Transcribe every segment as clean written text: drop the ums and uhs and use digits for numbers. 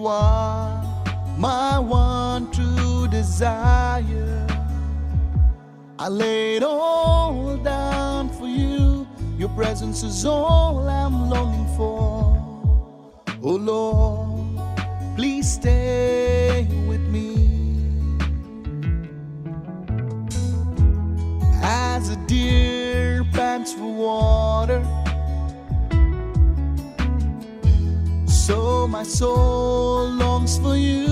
are my one true desire. I lay it all down for you. Your presence is all I'm longing for. Oh Lord, please stay with me. As a deer pants for water, so my soul longs for you.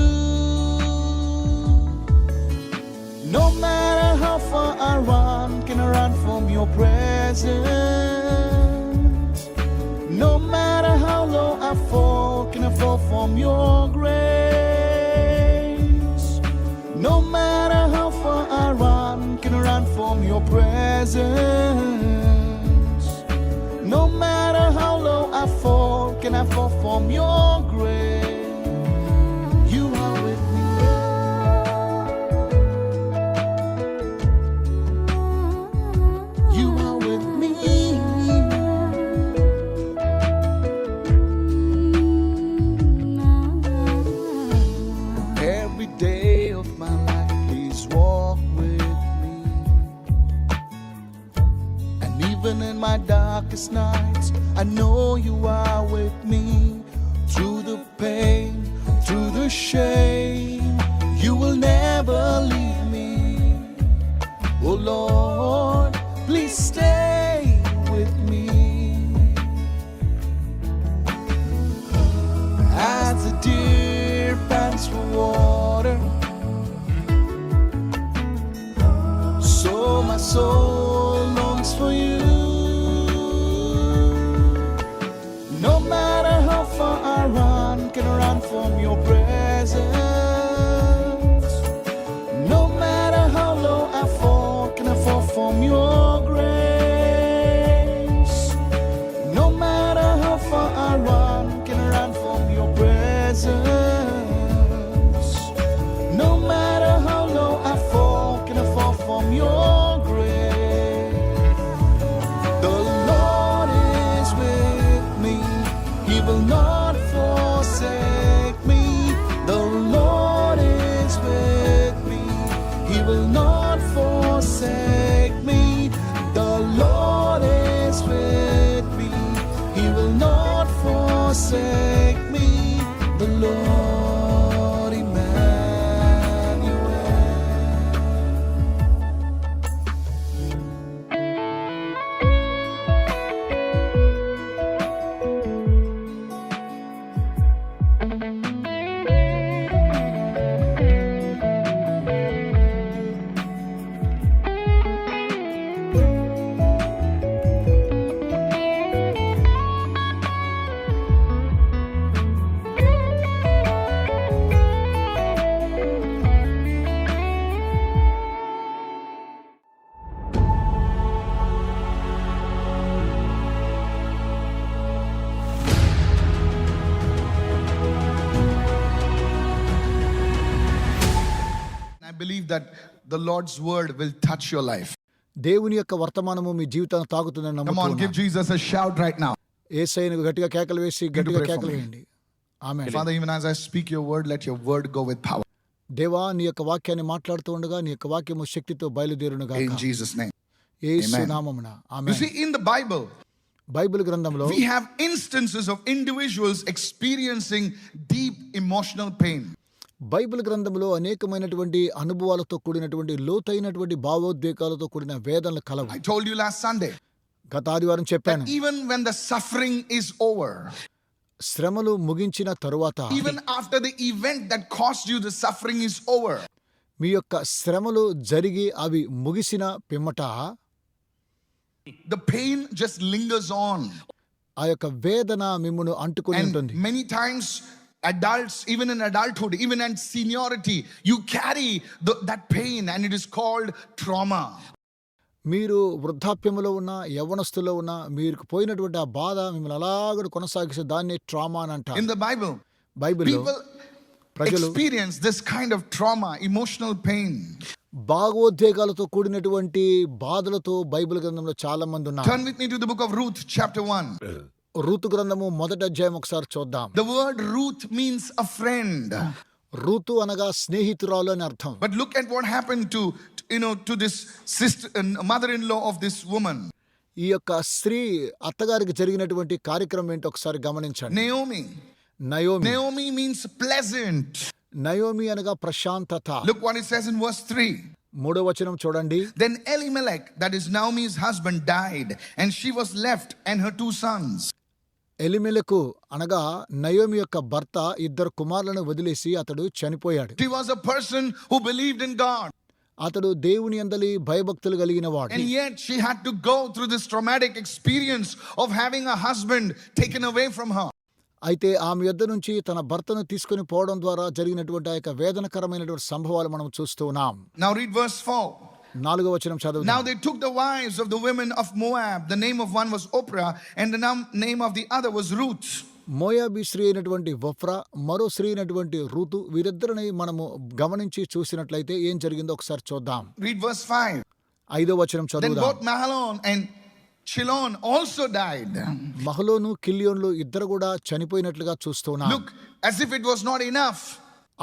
No matter how far I run, can I run from your presence? No matter how low I fall, can I fall from your grace? No matter how far I run, can I run from your presence? No matter how low I fall, can I fall from your grace? You are with me. You are with me. Every day of my life, please walk with me. And even in my darkest nights, I know you are with me. Through the pain, through the shame, you will never leave me. Oh Lord, please stay with me. As the deer pants for water, so my soul longs for you. No matter how far I run, can I run from your presence? No matter how low I fall, can I fall from your grace? No matter how far I run, can I run from your presence? No matter how low I fall, can I fall from your grace? The Lord is with me. He will not forsake me. The Lord is with me. He will not forsake me. The Lord is with me. He will not forsake me. The Lord Emmanuel. I believe that the Lord's word will touch your life. దేవుని యొక్క వర్తమానము మీ జీవితాన్ని తాకుతుందని Come on, give నమ్ముతున్నాను. Jesus a shout right now. యేసయ్యను గట్టిగా కేకలు వేసి గట్టిగా pray for కేకలు me. వేయండి. ఆమేన్. Father, even as I speak your word, let your word go with power. దేవా నీ యొక్క వాక్యాన్ని మాట్లాడుతూ ఉండగా నీ యొక్క వాక్యము శక్తితో బయలుదేరును గాక. In Jesus' name. Yesu Amen. నామమున. You amen. see, in the Bible, Bible గ్రంథంలో we have instances of individuals experiencing deep emotional pain. Bible గ్రంథంలో అనేకమైనటువంటి అనుభవాలతో కూడినటువంటి లోతైనటువంటి భావోద్వేగాలతో కూడిన వేదనలు కలవు. I told you last Sunday గత ఆదివారం చెప్పాను. that even when the suffering is over, శ్రమలు ముగించిన తరువాత even after the event that caused you the suffering is over, మీ యొక్క శ్రమలు జరిగి అవి ముగిసిన పిమ్మట the pain just lingers on. ఆ యొక్క వేదన మిమ్మును అంటుకొని And ఉంటుంది. many times adults, even in adulthood, even in seniority, you carry that pain and it is called trauma. మీరు వృద్ధాప్యములో ఉన్న యవ్వనస్తులో ఉన్న మీరు పోయినటువంటి ఆ బాధ మిమ్మల్ని అలాగ కొనసాగిస్తే దాన్ని ట్రామా అని అంటారు. In the Bible, బైబిల్లో people ప్రజలు experience this kind of trauma, emotional pain. భావోద్వేగాలతో కూడినటువంటి బాధలతో బైబిల్ గ్రంథంలో చాలా మంది ఉన్నారు. Turn with me to the book of Ruth, chapter 1. Ruth గ్రంథము మొదటి అధ్యాయం ఒకసారి చూద్దాం. The word Ruth means a friend. Ruth అనగా స్నేహితురాలు అని అర్థం. But look at what happened to this sister, mother-in-law of this woman. ఈ యొక్క స్త్రీ అత్తగారికి జరిగినటువంటి కార్యక్రమం ఏంటో ఒకసారి గమనించండి. Naomi. Naomi. Naomi means pleasant. Naomi అనగా ప్రశాంతత. Look what it says in verse 3. 3వ వచనం చూడండి. Then Elimelech, that is Naomi's husband, died, and she was left and her 2 sons. ఎలిమెలకు అనగా నయోమి యొక్క భర్త 2 కుమారులను వదిలేసి అతడు చనిపోయాడు. She was a person who believed in God. అతడు దేవుని యందలి భయభక్తులు కలిగిన వాడు. And yet she had to go through this traumatic experience of having a husband taken away from her. అయితే ఆమె యొద్ద నుంచి తన భర్తను తీసుకుని పోవడం ద్వారా జరిగినటువంటి ఆ యొక్క వేదనకరమైనటువంటి సంభవాలు మనం చూస్తూ ఉన్నాం. Now read verse 4. 4వ వచనం చదువుదాం. Now they took the wives of the women of Moab. The name of one was Oprah, and the name of the other was Ruth. మోయాబీ స్త్రీ అయినటువంటి వఫ్రా, మరో స్త్రీ అయినటువంటి రూతు, వీరిద్దరిని మనము గమనించి చూసినట్లయితే ఏం జరిగిందో ఒకసారి చూద్దాం. Read verse 5. 5వ వచనం Then చదువుదాం. both Mahlon and Chilon also died. మహలోను కిల్యోన్లు ఇద్దరు కూడా చనిపోయినట్లుగా చూస్తున్నాం. Look, as if it was not enough.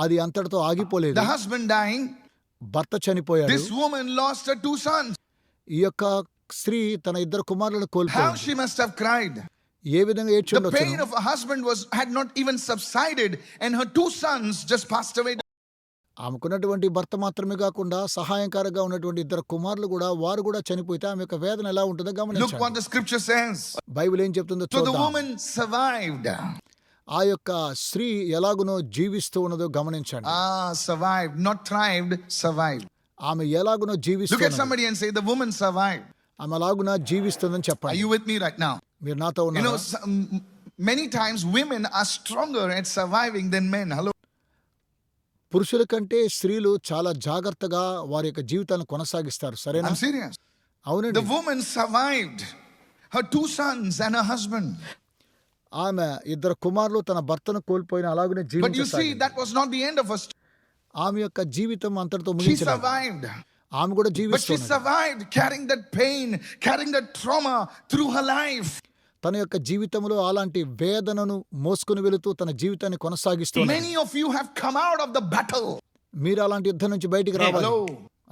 అది అంతటితో ఆగిపోలేదు. The husband dying, భర్త చనిపోయాడు. this woman lost her 2 sons. ఈ యొక్క స్త్రీ తన 2 కుమారులను How కోల్పోయింది. she must have cried. ఏ విధంగా The ఏడ్చుండొచ్చు. pain of her husband had not even subsided, and her 2 sons just passed away. ఆమెకున్నటువంటి భర్త మాత్రమే కాకుండా సహాయకారిగా ఉన్నటువంటి 2 కుమారులు కూడా వారు కూడా చనిపోతే ఆమె యొక్క వేదన ఎలా ఉంటుందో Look గమనించండి. what the scripture says. Bible ఏం చెప్తుందో So the చూద్దాం. woman survived. ఆ యొక్క స్త్రీ ఎలాగునో జీవిస్తూ ఉన్నదో గమనించండి. Survived, not thrived, survived. ఆమె ఎలాగునో Look at జీవిస్తుంది. somebody and say, the woman survived. ఆమె అలాగున జీవిస్తుందని Are చెప్పండి. you with me right now? మీరు నాతో You know, ఉన్నారు. many times women are stronger at surviving than men. Hello. పురుషుల కంటే స్త్రీలు చాలా జాగ్రత్తగా వారి యొక్క జీవితాన్ని కొనసాగిస్తారు. సరేనా? I'm serious. అవునండి. The woman survived. Her 2 sons and her husband. ఆమె 2 కుమారులు తన భర్తను కోల్పోయిన అలాగనే But you see, జీవించసాగింది. that was not the end of her story. ఆమె యొక్క జీవితం అంతటితో She ముగించలేదు. survived. ఆమె కూడా But she జీవిస్తున్నది. survived carrying that pain, carrying that trauma through her life. తన యొక్క జీవితంలో అలాంటి వేదనను మోసుకుని వెళుతూ తన జీవితాన్ని కొనసాగిస్తున్నారు. Many of you have come out of the battle. మీరు అలాంటి యుద్ధం నుంచి బయటికి రావాలి. Hello.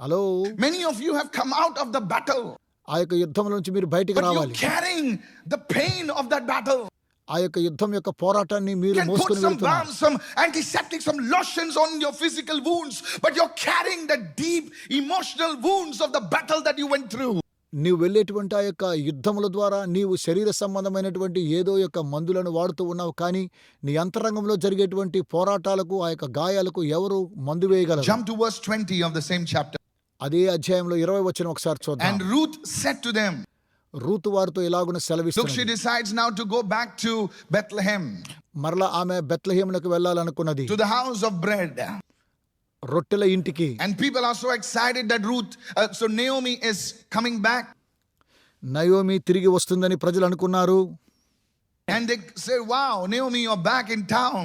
Hello. Many of you have come out of the battle. ఆ యొక్క యుద్ధం నుంచి మీరు బయటికి But you're రావాలి. carrying the pain of that battle. ఆ యొక్క యుద్ధం యొక్క పోరాటాన్ని మీరు You can put మోసుకుని some వెళ్తున్నారు. balm, some antiseptic, some lotions on your physical wounds, but you're carrying the deep emotional wounds of the battle that you went through. నీవు వెళ్ళేటువంటి ఆ యొక్క యుద్ధముల ద్వారా నీవు శరీర సంబంధమైనటువంటి ఏదో యొక్క మందులను వాడుతూ ఉన్నావు, కానీ నీ అంతరంగంలో జరిగేటువంటి పోరాటాలకు ఆ యొక్క గాయాలకు ఎవరు మందు వేయగలరు? Jump to verse 20 of the same chapter. అదే అధ్యాయంలో 20వ వచనం ఒకసారి చూద్దాం. And Ruth said to them, Ruth వారితో ఇలాగున look, she సెలవిస్తుంది. decides now to go back to Bethlehem, మరలా ఆమె బెత్లెహేమునకు వెళ్ళాలనుకున్నది, to the house of bread. రొట్టెల ఇంటికి. And people are so excited that so Naomi is coming back. Naomi తిరిగి వస్తుందని ప్రజలు అనుకున్నారు. And they say, wow, Naomi, you're back in town.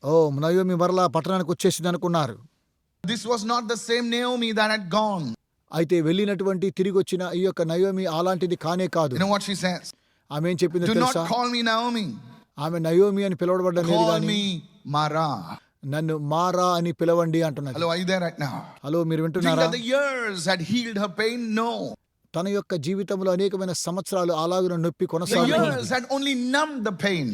ఓ, Naomi మరలా పట్టణానికి వచ్చేసింది అనుకున్నారు. This was not the same Naomi that had gone. అయితే వెళ్ళినటువంటి తిరిగి వచ్చిన ఈ యొక్క నయోమి అలాంటిది కానే కాదు. You know what she says? ఆమె ఏం చెప్పిందో Do not తెలుసా? call me Naomi. ఆమె నయోమి అని పిలవబడ్డ లేదు Call కానీ me Mara. నన్ను మారా అని పిలవండి అంటున్నది. Hello, are you there right now? Hello, మీరు Do you think వింటున్నారా? that the years had healed her pain? No. తన యొక్క జీవితంలో అనేకమైన సంవత్సరాలు అలాగున నొప్పి The కొనసాగుతుంది. years had only numbed the pain.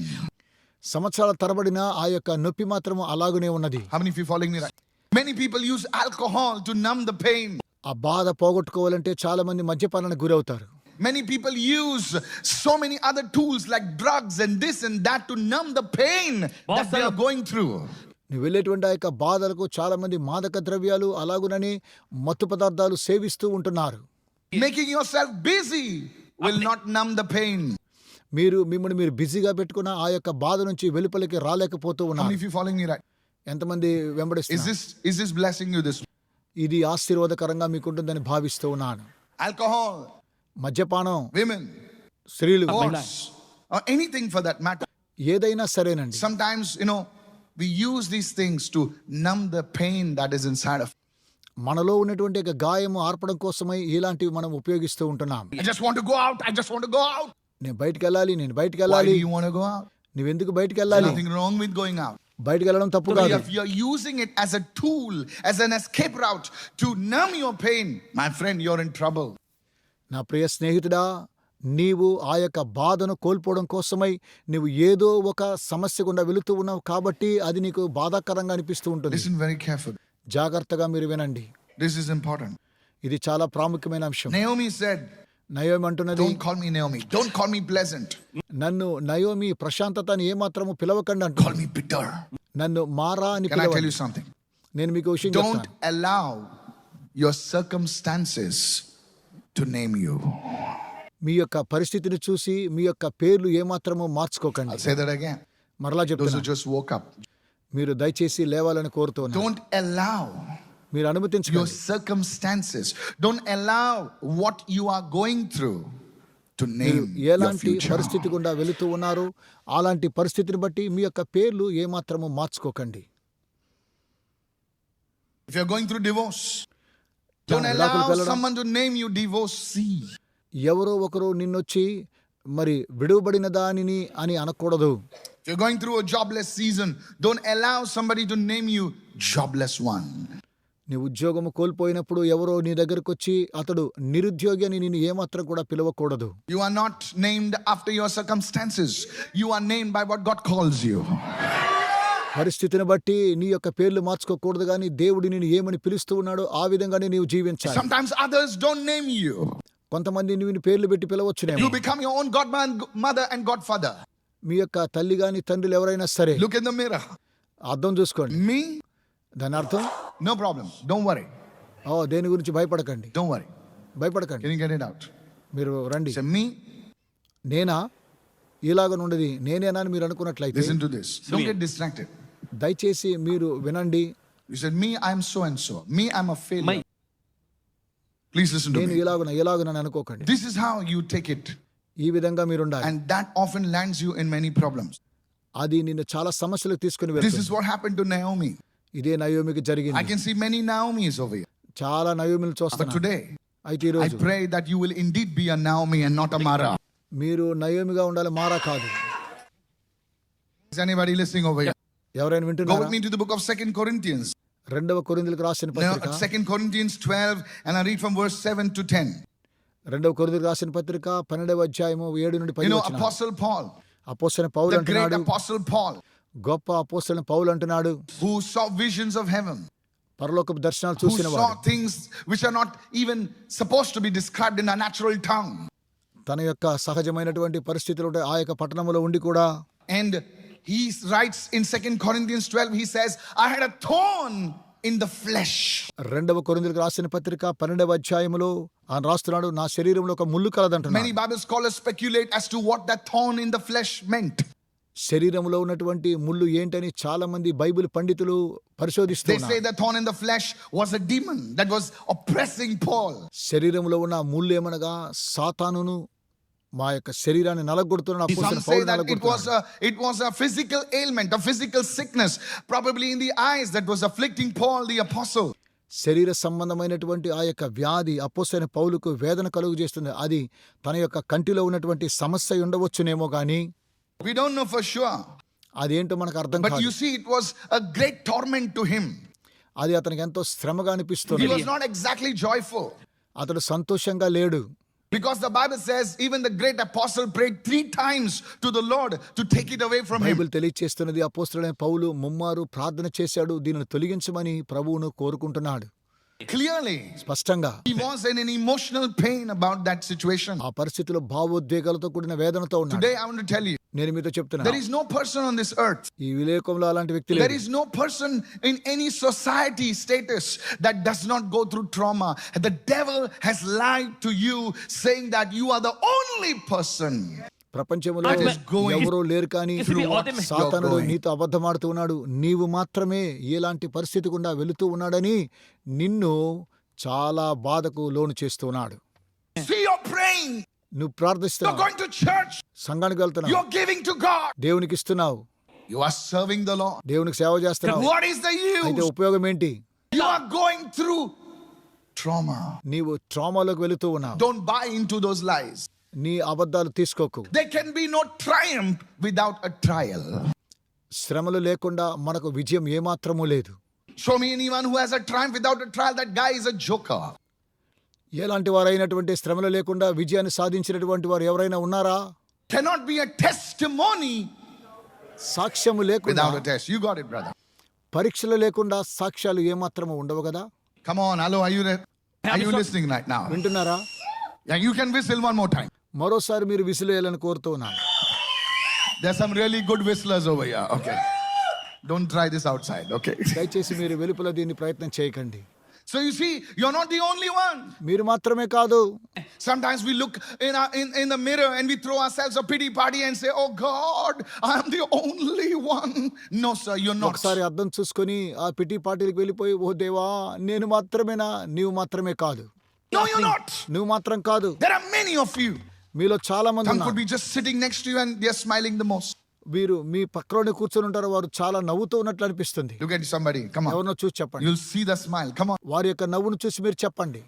సంవత్సరాల తరబడిన ఆ యొక్క నొప్పి మాత్రము అలాగునే ఉన్నది. How many of you following me right? Many people use alcohol to numb the pain. ఆ బాధ పోగొట్టుకోవాలంటే చాలా మంది మద్యపానానికి గురవుతారు. Many people use so many other tools like drugs and this and that to numb the pain that they are going through. నువ్వు వెళ్ళేటువంటి ఆ యొక్క బాధలకు చాలా మంది మాదక ద్రవ్యాలు అలాగునని మత్తు పదార్థాలు సేవిస్తూ ఉంటున్నారు. Making yourself busy will not numb the pain. మిమ్మల్ని మీరు బిజీగా పెట్టుకున్న ఆ యొక్క బాధ నుంచి వెలుపలికి రాలేకపోతూ How many ఉన్నారు. of you following me right? ఎంతమంది వెంబడిస్తున్నారు? Is this blessing you this? ఇది ఆశీర్వాదకరంగా మీకుంటుందని భావిస్తూ ఉన్నాను. Alcohol, మద్యపానం, women, స్త్రీలు, divorce, or anything for that matter. ఏదైనా సరేనండి. Sometimes, we use these things to numb the pain that is inside of. మనలో ఉన్నటువంటి ఒక గాయము ఆర్పడం కోసమై ఇలాంటివి మనం ఉపయోగిస్తూ ఉంటున్నాం. I just want to go out. I just want to go out. నేను బయటికెళ్ళాలి, నేను Why బయటికెళ్ళాలి. do you want to go out? నువ్వెందుకు There's బయటికెళ్ళాలి? nothing wrong with going out. బయటికెళ్ళడం తప్పు But కాదు. if you're using it as a tool, as an escape route to numb your pain, my friend, you're in trouble. నా ప్రియ స్నేహితుడా, నీవు ఆ యొక్క బాధను కోల్పోవడం కోసమై నువ్వు ఏదో ఒక సమస్య గుండా వెళుతూ ఉన్నావు కాబట్టి అది నీకు బాధాకరంగా అనిపిస్తూ ఉంటుంది. Listen very carefully. జాగ్రత్తగా మీరు వినండి. This is important. ఇది చాలా ప్రాముఖ్యమైన అంశం. Naomi said, నయోమి అంటున్నది, don't call me Naomi. Don't call me pleasant. నన్ను నయోమి ప్రశాంతత అని ఏమాత్రము పిలవకండి Call అంటుంది. me bitter. నన్ను మారా అని Can I tell పిలవండి. you something? నేను మీకు విషయం Don't చెప్తాను. allow your circumstances to name you. మీ యొక్క పరిస్థితిని చూసి మీ యొక్క పేర్లు ఏమాత్రము మార్చుకోకండి. I'll say that again. మరలా Those who చెప్తున్నా, just woke up. మీరు దయచేసి లేవాలని కోరుతున్నాను. Don't allow మీరు your అనుమతించండి. circumstances. Don't allow what you are going through to మీరు name your ఎలాంటి future. పరిస్థితి గుండా వెళుతూ ఉన్నారు, అలాంటి పరిస్థితిని బట్టి మీ యొక్క పేర్లు ఏమాత్రము మార్చుకోకండి. If you're going through divorce, don't విడాకులకు allow వెళ్ళడం. someone to name you divorcee. ఎవరో ఒకరు నిన్నొచ్చి మరి విడువబడిన దానిని అని అనకూడదు. If you're going through a jobless season, don't allow somebody to name you jobless one. నీ ఉద్యోగము కోల్పోయినప్పుడు ఎవరో నీ దగ్గరకు వచ్చి అతడు నిరుద్యోగి అని నేను ఏమాత్రం కూడా పిలవకూడదు. You are not named after your circumstances. You are named by what God calls you. పరిస్థితిని బట్టి నీ యొక్క పేర్లు మార్చుకోకూడదు, కానీ దేవుడు నిన్ను ఏమని పిలుస్తూ ఉన్నాడో ఆ విధంగానే నీవు జీవించాలి. Sometimes others don't name you. కొంతమంది నువ్వు పేర్లు పెట్టి పిలవచ్చునేమో. You become your own godmother and godfather. మీ యొక్క తల్లి గాని తండ్రులు ఎవరైనా సరే Look in the mirror. అర్థం చూసుకోండి. Me? దాని అర్థం, No problem. Don't worry. దేని గురించి భయపడకండి, Don't worry. భయపడకండి. Can you get it out? మీరు రండి. Say me. నేనా ఇలాగ నుండి నేనేనా అని మీరు అనుకున్నట్లయితే Listen to this. Don't get distracted. దయచేసి మీరు వినండి. You said me, I'm so and so. Me, I'm a failure. Please listen to నేను me. ఇలాగునని అనుకోకండి. This is how you take it. ఈ విధంగా మీరు ఉండాలి. And that often lands you in many problems. అది నిన్ను చాలా సమస్యలకు తీసుకుని This వెళ్తుంది. is what happened to Naomi. ఇదే నయోమికి I జరిగింది. can see many Naomis over here. చాలా నయోమిలు But చూస్తున్నాను. today, అయితే ఈ I రోజు pray that you will indeed be a Naomi and not a Mara. మీరు నయోమిగా ఉండాలి, మారా కాదు. Is anybody listening over here? ఎవరైనా Go వింటున్నారా? with me to the book of 2 Corinthians. 2 కొరింథీయులకు రాసిన పత్రిక, 2 Corinthians 12, and I read from verse 7 to 10. 2 కొరింథీయులకు రాసిన పత్రిక 12వ అధ్యాయము 7 నుండి 10 You know, వచనాలు. Apostle Paul, అపోస్తలుడైన పౌలు the great అంటున్నాడు, Apostle Paul, గొప్ప అపోస్తలుడైన పౌలు అంటున్నాడు, who saw visions of heaven, పరలోకపు దర్శనాలు who చూసిన saw వాడు, things which are not even supposed to be described in our natural tongue. తన యొక్క సహజమైనటువంటి పరిస్థితులు ఉంటే ఆ యొక్క పట్టణంలో ఉండి కూడా, And he writes in 2 Corinthians 12, he says, I had a thorn in the flesh. 2 కొరింథీయులకు రాసిన పత్రిక 12వ అధ్యాయములో ఆయన రాస్తున్నాడు, నా శరీరంలో ఒక ముళ్ళు కలదంటున్నాడు. Many Bible scholars speculate as to what that thorn in the flesh meant. శరీరంలో ఉన్నటువంటి ముళ్ళు ఏంటని చాలా మంది బైబిల్ పండితులు They say పరిశోధిస్తున్నారు. the thorn in the flesh was a demon that was oppressing Paul. శరీరంలో ఉన్న ముళ్ళు ఏమనగా సాతానును మా యొక్క శరీరాన్ని నలగొడుతున్న Some అపోస్తలుడైన say Paul that నలగొడుతున్నాడు. it was a physical ailment, a physical sickness, probably in the eyes, that was afflicting Paul the apostle. శరీర సంబంధమైనటువంటి ఆ యొక్క వ్యాధి అపోస్తలుడైన పౌలుకు వేదన కలుగు చేస్తుంది. అది తన యొక్క కంటిలో ఉన్నటువంటి సమస్య ఉండవచ్చునేమో గాని We don't know for sure. అదేంటో మనకు అర్థం But కాదు. you see, it was a great torment to him. అది అతనికి ఎంతో శ్రమగా He అనిపిస్తుంది. was not exactly joyful. అతడు సంతోషంగా లేడు. Because the Bible says even the great apostle prayed 3 times to the Lord to take it away from him. Bible తెలియచేస్తున్నది, అపోస్తలుడైన పౌలు ముమ్మారు ప్రార్థన చేశాడు, దీనిని తొలగించమని ప్రభువును కోరుకుంటున్నాడు. Clearly, స్పష్టంగా he was in an emotional pain about that situation. ఆ పరిస్థితిలో భావోద్వేగాలతో కూడిన వేదనతో ఉన్నాడు. Today I want to tell you, నేను మీతో చెప్తున్నా, there is no person on this earth, ఈ విలేకంలో అలాంటి వ్యక్తి there లేడు. is no person in any society status that does not go through trauma. The devil has lied to you saying that you are the only person. ప్రపంచంలో That is going ఎవరూ లేరు కానీ through what you're సాతానుడు going. నీతో అబద్ధమాడుతూ ఉన్నాడు. నీవు మాత్రమే ఎలాంటి పరిస్థితి గుండా వెళుతూ ఉన్నాడని నిన్ను చాలా బాధకు లోను చేస్తున్నాడు. See, you're praying, నువ్వు you're ప్రార్థిస్తున్నావు, going to church, సంఘానికి వెళ్తున్నావు, you're giving to God, దేవునికి ఇస్తున్నావు, you are serving the Lord. దేవునికి సేవ చేస్తున్నావు. What is the అయితే use? ఉపయోగం ఏంటి? You are going through trauma. నీవు ట్రామాలోకి వెళుతూ ఉన్నావు. Don't buy into those lies. నీ అబద్ధాలు తీసుకోకు. There can be no triumph without a trial. శ్రమలు లేకుండా మనకు విజయం ఏమాత్రమూ లేదు. Show me anyone who has a triumph without a trial. That guy is a joker. ఎలాంటి వారైనటువంటి శ్రమలు లేకుండా విజయాన్ని సాధించినటువంటి వారు ఎవరైనా ఉన్నారా? Cannot be a testimony సాక్ష్యము లేకుండా, without a test. You got it, brother. పరీక్షలు లేకుండా సాక్ష్యాలు ఏమాత్రము ఉండవు కదా. Come on, hello, are you listening right now? వింటున్నారా? Yeah, you can whistle one more time. మరోసారి మీరు విసిలేయాలని కోరుతూ ఉన్నాను. There's some really good whistlers over here. Okay. Don't try this outside, okay? దయచేసి మీరు వెలుపల దీన్ని ప్రయత్నం చేయకండి. So you see, you're not the only one. మీరు మాత్రమే కాదు. Sometimes we look in the mirror and we throw ourselves a pity party and say, oh God, I'm the only one. No, sir, you're not. ఒకసారి అద్దం చూసుకొని ఆ PT పార్టీలకు వెళ్ళిపోయి, ఓ దేవా నేను మాత్రమేనా? నీవు మాత్రమే కాదు. No, you're not. నువ్వు మాత్రం కాదు. There are many of you. మీలో చాలా మంది Some ఉన్నారు. could be just sitting next to you and they're smiling the most. వీరు మీ పక్కలోనే కూర్చొని ఉంటారు, వారు చాలా నవ్వుతూ ఉన్నట్లు అనిపిస్తుంది. Look at somebody. Come on. ఎవరినో చూసి చెప్పండి. You'll see the smile. Come on. వారి యొక్క నవ్వును చూసి మీరు చెప్పండి.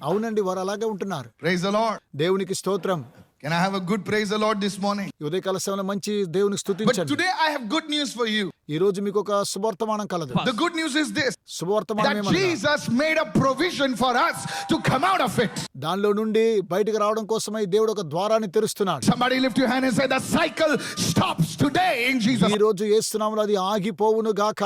అవునండి, వారు అలాగే ఉంటున్నారు. Praise the Lord. దేవునికి స్తోత్రం. Can I have a good praise the Lord this morning? ఈ ఉదయకాల సమయంలో మంచి దేవునికి But స్తుతించండి. today I have good news for you. ఈ రోజు మీకు ఒక శుభవర్తమానం కలదు. The good news is this. శుభవర్తమానం That ఏమనగా, Jesus made a provision for us to come out of it. దానిలో నుండి బయటికి రావడం కోసమై దేవుడు ఒక ద్వారాన్ని తెరుస్తున్నాడు. Somebody lift your hand and say the cycle stops today in Jesus. ఈ రోజు యేసు నామములో అది ఆగిపోవును గాక.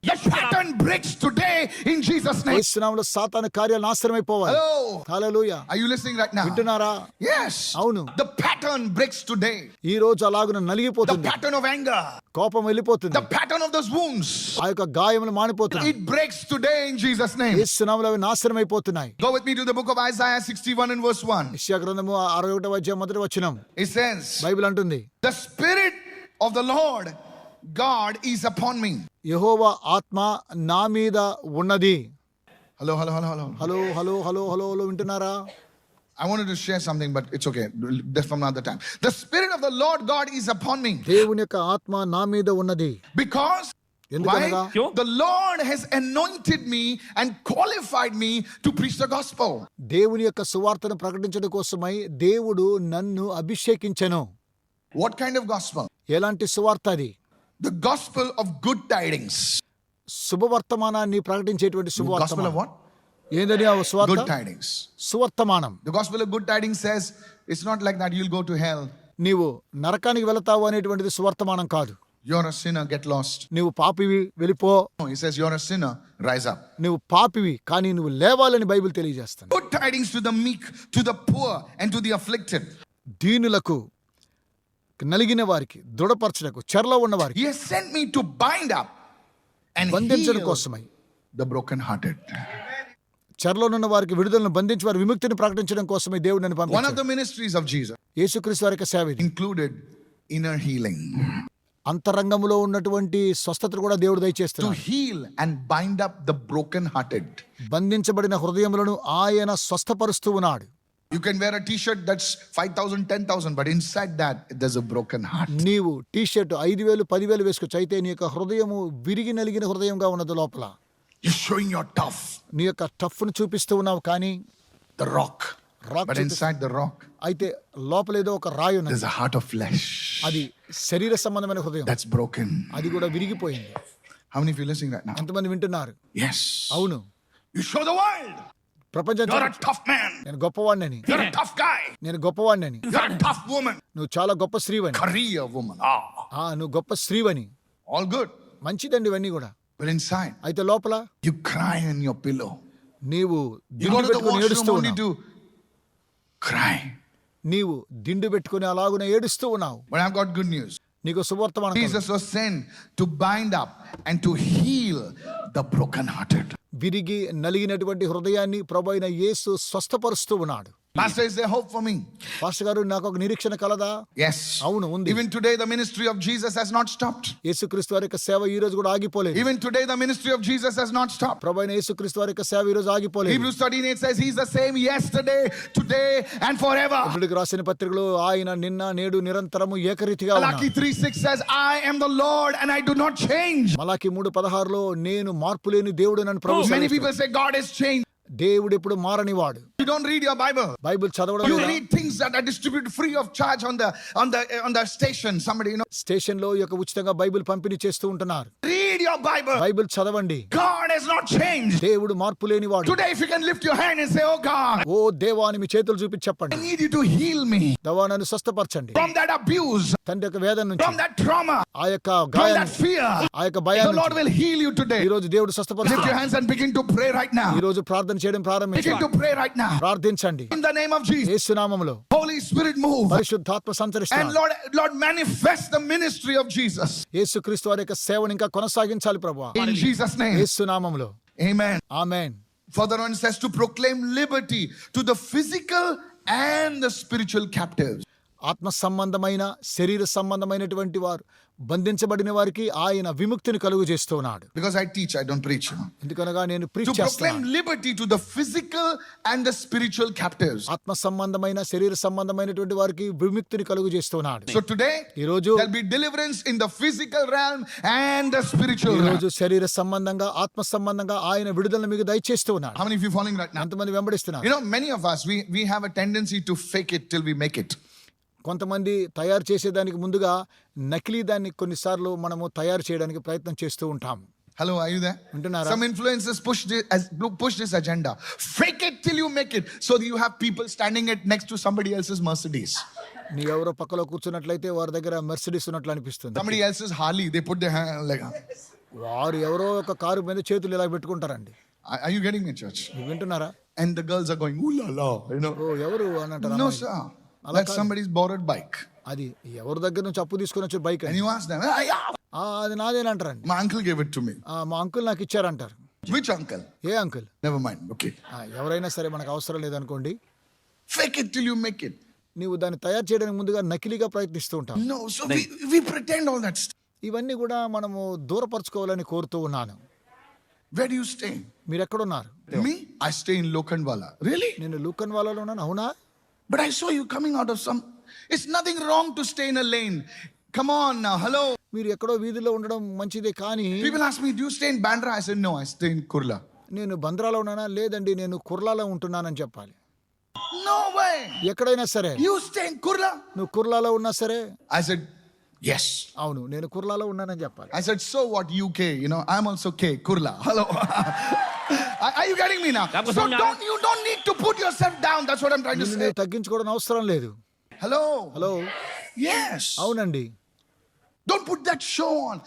The pattern breaks today in Jesus name. యేసు నామములో సాతాను కార్యాలు నాశనమైపోవాలి. Hello. Hallelujah. Are you listening right now? వింటున్నారా? Yes. అవును. The pattern breaks today. ఈ రోజు అలాగున The నలిగిపోతుంది. pattern of anger. కోపం వెళ్ళిపోతుంది. The pattern of those wounds. ఆ యొక్క గాయములు మానిపోతున్నాయి. It breaks today in Jesus name. యేసు నామములో అవి నాశనమైపోతున్నాయి. Go with me to the book of Isaiah 61 and verse 1. యెషయా గ్రంథము 61వ అధ్యాయం మొదటి వచనం. It says, బైబిల్ అంటుంది, the Spirit of the Lord God is upon me. యెహోవా ఆత్మ నా మీద ఉన్నది. Hello, hello, hello, hello. Hello hello hello hello hello వింటున్నారా? I wanted to share something, but it's okay. That's from another time. The Spirit of the Lord God is upon me. దేవుని యొక్క ఆత్మ నా మీద ఉన్నది. Because ఎందుకనగా? why? The Lord has anointed me and qualified me to preach the gospel. దేవుని యొక్క సువార్తను ప్రకటించడం కోసమై దేవుడు నన్ను అభిషేకించెను. What kind of gospel? ఎలాంటి సువార్త అది? The gospel of good tidings. శుభవర్తమానాన్ని ప్రకటించేటువంటి Gospel of శుభవర్తమానం. what? ఏందని ఆ సువార్త? Good tidings. సువర్తమానం. The gospel of good tidings says it's not like that you'll go to hell. నీవు నరకానికి వెళతావు అనేటువంటిది సువర్తమానం కాదు. You're a sinner, get lost. నీవు పాపివి వెళ్ళిపో. No, he says you're a sinner, rise up. నువ్వు పాపివి కానీ నువ్వు లేవాలని బైబిల్ తెలియజేస్తుంది. Good tidings to the meek, to the poor, and to the afflicted. దీనులకు, నలిగిన వారికి, దృఢపరచుటకు, చెరలో ఉన్న వారికి, He has sent me to bind up and బంధించడం heal కోసమై, the brokenhearted. చెరలోనున్న వారికి విడుదలను బంధించి వారి విముక్తిని ప్రకటించడం కోసమే దేవుడు నన్ను One of పంపించాడు. the ministries of Jesus యేసుక్రీస్తు వారి యొక్క సేవ ఇది. included inner healing. అంతరంగంలో ఉన్నటువంటి స్వస్థతను కూడా దేవుడు To దయచేస్తున్నాడు. heal and bind up the brokenhearted. బంధించబడిన హృదయములను ఆయన స్వస్థపరుస్తూ ఉన్నాడు. You can wear a t-shirt that's 5,000, 10,000, but inside that there's a broken heart. నీవు టీ షర్ట్ 5,000 10,000 వేసుకోవచ్చు, అయితే నీ యొక్క హృదయము విరిగి నలిగిన హృదయంగా ఉన్నది. లోపల You're showing your tough, నీ యొక్క టఫ్ ను చూపిస్తూ ఉన్నావు కానీ the rock. Rock But inside the rock, అయితే లోపల ఏదో ఒక రాయి ఉన్నది. there's a heart of flesh అది శరీర సంబంధమైన హృదయం. that's broken. అది కూడా విరిగిపోయింది. How many of you listening right now? ఎంతమంది వింటున్నారు? Yes. అవును. You show the world. ప్రపంచం You're a tough man. నేను గొప్పవాడినని, You're a tough guy. నేను గొప్పవాడినని, You're a tough woman. నువ్వు చాలా గొప్ప స్త్రీవని, Career woman. నువ్వు గొప్ప స్త్రీవని. All good. మంచిదండి ఇవన్నీ కూడా. But inside, అయితే లోపల you cry in your pillow. నీవు You దిండు go to the పెట్టుకుని washroom ఏడుస్తూ only ఉన్నావు. to cry. నీవు దిండు పెట్టుకుని అలాగున ఏడుస్తూ ఉన్నావు. But I've got good news. నీకు శుభవర్తమానం కలదు. Jesus was sent to bind up and to heal the brokenhearted. విరిగి నలిగినటువంటి హృదయాన్ని ప్రభువైన యేసు స్వస్థపరుస్తూ ఉన్నాడు. Pastor, is there hope for me? Pastor గారు, నాకు ఒక నిరీక్షణ కలదా? Yes. అవును, ఉంది. Even today, the ministry of Jesus has not stopped. యేసుక్రీస్తు వారి యొక్క సేవ ఈ రోజు కూడా ఆగిపోలేదు. Even today, the ministry of Jesus has not stopped. ప్రభువైన యేసుక్రీస్తు వారి యొక్క సేవ ఈ రోజు ఆగిపోలేదు. Hebrews 13:8 says he's the same yesterday, today, and forever. ఇప్పటికి రాసిన పత్రికలో ఆయన నిన్న నేడు నిరంతరము ఏకరీతిగా ఉన్నాడు. Malachi 3:6 says, I am the Lord and I do not change. మలాకి 3:16లో నేను మార్పు లేని దేవుడు నన్ను ప్రభు Many సెలవిస్తున్నాడు. people say God has changed. దేవుడు ఎప్పుడు మారనివాడు. You don't read your Bible. Bible చదవడం You లేదా? read things that are distributed free of charge on the station. Somebody, station లో యొక్క ఉచితంగా బైబిల్ పంపిణీ చేస్తూ ఉంటున్నారు. read your Bible. బైబిల్ చదవండి. God has not changed. దేవుడు మార్పు లేనివాడు. Today, if you can lift your hand and say, "Oh God, ఓ దేవా అని మీ చేతులు చూపించి I చెప్పండి. need you to heal me దేవా నన్ను స్వస్థపరచండి. from that abuse, తండ్రి యొక్క వేదన నుంచి, from that trauma, ఆ యొక్క from గాయం, that fear." ఆ యొక్క The భయాన్ని Lord will heal you today. ఈ రోజు దేవుడు Lift your స్వస్థపరుస్తాడు. hands and begin to pray right now. ఈ రోజు ప్రార్థన చేయడం Begin ప్రారంభించండి. to pray right now. ప్రార్థించండి. In the name of Jesus. యేసు నామములో Holy Spirit, move. పరిశుద్ధాత్మ And సంచరిస్తాడు. Lord, manifest the ministry of Jesus. యేసుక్రీస్తు వారి యొక్క సేవను ఇంకా కొనసాగించాలి ప్రభువా. In Jesus' name. యేసు నామములో Amen. Amen. Further on, it says to proclaim liberty to the physical and the spiritual captives. ఆత్మ సంబంధమైన శరీర సంబంధమైనటువంటి వారు బంధించబడిన వారికి ఆయన విముక్తిని కలుగు చేస్తున్నాడు. Because I teach, I don't preach. ఎందుకనగా నేను To ప్రీచ్ proclaim చేస్తున్నాను. liberty to the physical and the spiritual captives. ఆత్మ సంబంధమైన శరీర సంబంధమైనటువంటి వారికి విముక్తిని కలుగు చేస్తున్నాడు. So today, ఈ రోజు there'll be deliverance in the physical realm and the spiritual ఈ realm. రోజు శరీర సంబంధంగా ఆత్మ సంబంధంగా ఆయన విడుదలను మీకు దయచేస్తూ ఉన్నాడు. How many of you following right now? ఎంతమంది వెంబడిస్తున్నారు? You know, many of us, we have a tendency to fake it till we make it. కొంతమంది తయారు చేసేదానికి ముందుగా నకిలీ దాన్ని కొన్నిసార్లు మనము తయారు చేయడానికి ప్రయత్నం చేస్తూ ఉంటాము. Hello, are you there? వింటున్నారా? Some influencers push this agenda. Fake it till you make it. So you have people standing it next to somebody else's Mercedes. నీ ఎవరో పక్కలో కూర్చున్నట్లయితే వారి దగ్గర మెర్సిడీస్ ఉన్నట్లు అనిపిస్తుంది. Somebody else's Harley. They put their hand like. వారు ఎవరో ఒక కారు మీద చేతులు ఇలా పెట్టుకుంటారండి. Are you getting me, church? నువ్వు వింటున్నారా? And the girls are going, ooh la la, you know. ఓ ఎవరు అని అంటారు. No, అమ్మాయిలు. sir. అలా That's కాదు. somebody's borrowed bike. అది ఎవరి దగ్గర నుంచి అప్పు తీసుకొని వచ్చే బైక్ And అని. you ask them, "Ah, yeah, అది నాదేనంటారండి. my uncle gave it to me." మా అంకుల్ నాకు ఇచ్చారంటారు. Which uncle? A uncle? Never mind. Okay. ఎవరైనా సరే మనకు అవసరం లేదనుకోండి, Fake it till you make it. నీవు దాన్ని తయారు చేయడానికి ముందుగా నకిలీగా ప్రయత్నిస్తూ ఉంటావు. No, so we pretend all that stuff. ఇవన్నీ కూడా మనము దూరపరచుకోవాలని కోరుతూ ఉన్నాను. Where do you stay? మీరు ఎక్కడున్నారు? Me? I stay in Lokhandwala. Really? నేను లూకన్ వాళ్ళలో ఉన్నాను. అవునా? But I saw you coming out of some. It's nothing wrong to stay in a lane. Come on now. Hello. మీరు ఎక్కడో వీధిలో ఉండడం మంచిదే, కానీ People ask me, do you stay in Bandra? I said, no, I stay in Kurla. నేను బంద్రాలో ఉన్నానా? లేదండి, నేను కుర్లాలో ఉంటున్నానని చెప్పాలి. No way. ఎక్కడైనా సరే You stay in Kurla? నువ్వు కుర్లాలో ఉన్నా సరే, I said, yes. అవును నేను కుర్లాలో ఉన్నానని చెప్పాలి. I said, so what, UK? You know, I'm also K, Kurla. Hello. Are you getting me now? So you don't need to put yourself down. That's what I'm trying to నిన్ను say. నువ్వు తగ్గించుకోవడం అవసరం లేదు. Hello. Hello, Yes. అవునండి. Don't put that show on.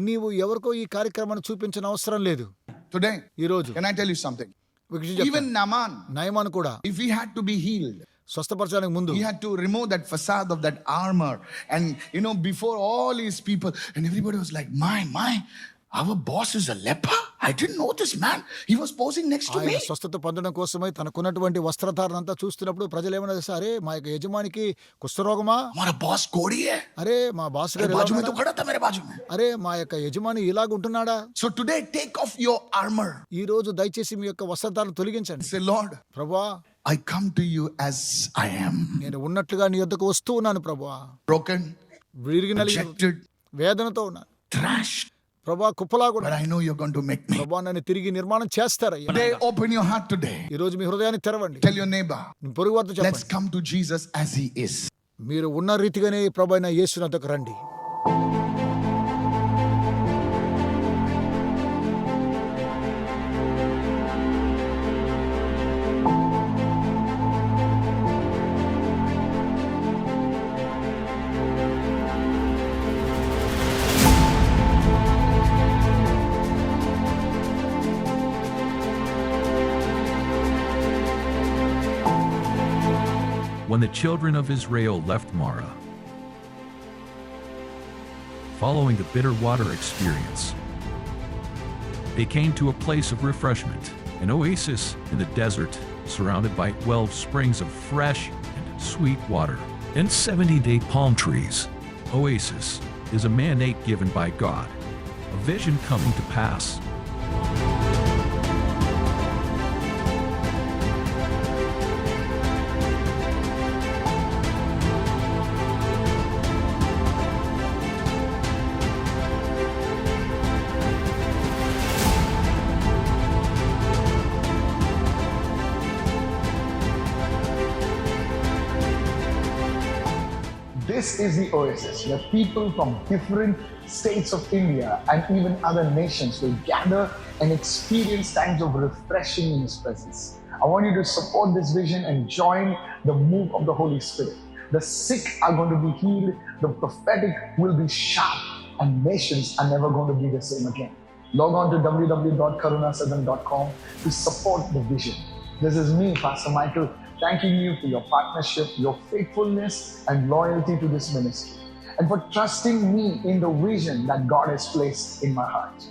నీవు ఎవరికో ఈ కార్యక్రమాన్ని చూపించిన అవసరం లేదు. Today, ఈ రోజు can I tell you something? ఒక విషయం చెప్తాను. Even Naaman, నయమాను కూడా if he had to be healed, స్వస్థపరచడానికి ముందు he had to remove that facade of that armor. And, you know, before all these people, and everybody was like, my, our boss is a leper? I didn't know this man. He was posing next to me. ఆయన స్వస్థత పొందడం కోసమై తనకున్నటువంటి వస్త్రధారణ అంతా చూస్తున్నప్పుడు ప్రజలు ఏమన్నా తెలుసా? అరే మా యొక్క యజమానికి కుష్ఠరోగమా? हमारा बॉस कोड़ी है. అరే మా బాస్ గారు ఇలా बाजू में तो ఉన్నాడా? खड़ा था मेरे बाजू में. అరే మా యొక్క యజమాని ఇలాగ ఉంటున్నాడా? So today, take off your armor. ఈ రోజు దయచేసి మీ యొక్క వస్త్రధారణ తొలగించండి. Say, Lord, ప్రభువా, I come to you as I am. నేను ఉన్నట్లుగా నీ యొద్దకు వస్తూ ఉన్నాను ప్రభువా. Broken, విరిగి నలిగిన rejected, వేదనతో ఉన్నాను thrashed. ప్రభా, కుప్పలాగా But I know you're going to make me. ప్రభా నన్ను తిరిగి నిర్మాణం చేస్తారయ్యా. Today, open your heart today. ఈ రోజు మీ హృదయాన్ని తెరవండి. Tell your neighbor, మీ పొరుగు వారితో let's చెప్పండి, come to Jesus as he is. మీరు ఉన్న రీతిగానే ప్రభువైన యేసు వద్దకు రండి. When the children of Israel left Marah, following the bitter water experience, they came to a place of refreshment, an oasis in the desert surrounded by 12 springs of fresh and sweet water and 70 palm trees. Oasis is a mandate given by God, a vision coming to pass. This is the Oasis, where people from different states of India and even other nations will gather and experience times of refreshing in His presence. I want you to support this vision and join the move of the Holy Spirit. The sick are going to be healed, the prophetic will be sharp, and nations are never going to be the same again. Log on to www.karunasadam.com to support the vision. This is me, Pastor Michael, thanking you for your partnership, your faithfulness, and loyalty to this ministry, and for trusting me in the vision that God has placed in my heart.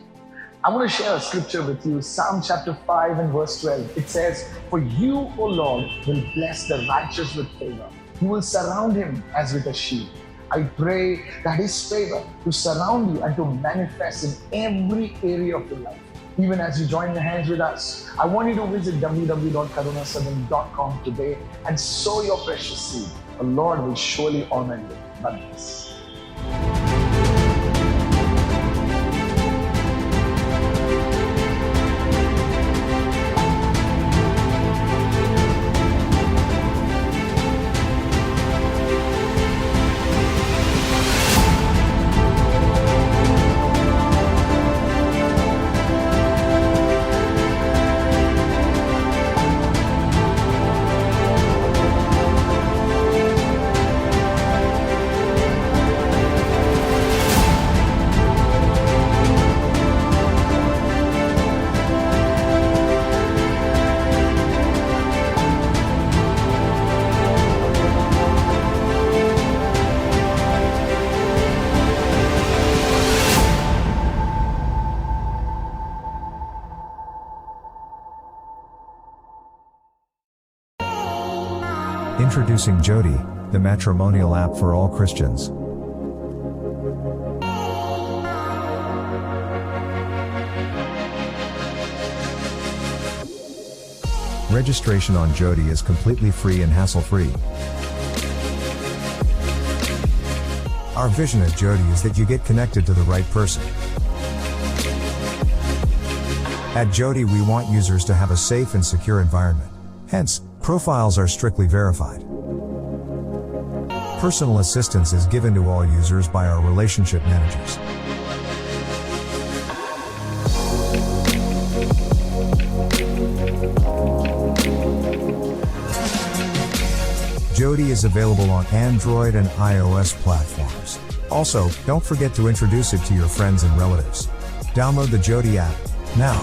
I want to share a scripture with you, Psalm chapter 5 and verse 12. It says, "For you, O Lord, will bless the righteous with favor. You will surround him as with a shield." I pray that His favor to surround you and to manifest in every area of your life. Even as you join the hands with us, I want you to visit www.karunasadam.com today and sow your precious seed. The Lord will surely honor you. God bless. Introducing Jody, the matrimonial app for all Christians. Registration on Jody is completely free and hassle-free. Our vision at Jody is that you get connected to the right person. At Jody, we want users to have a safe and secure environment. Hence, profiles are strictly verified. Personal assistance is given to all users by our relationship managers. Jody is available on Android and iOS platforms. Also, don't forget to introduce it to your friends and relatives. Download the Jody app now.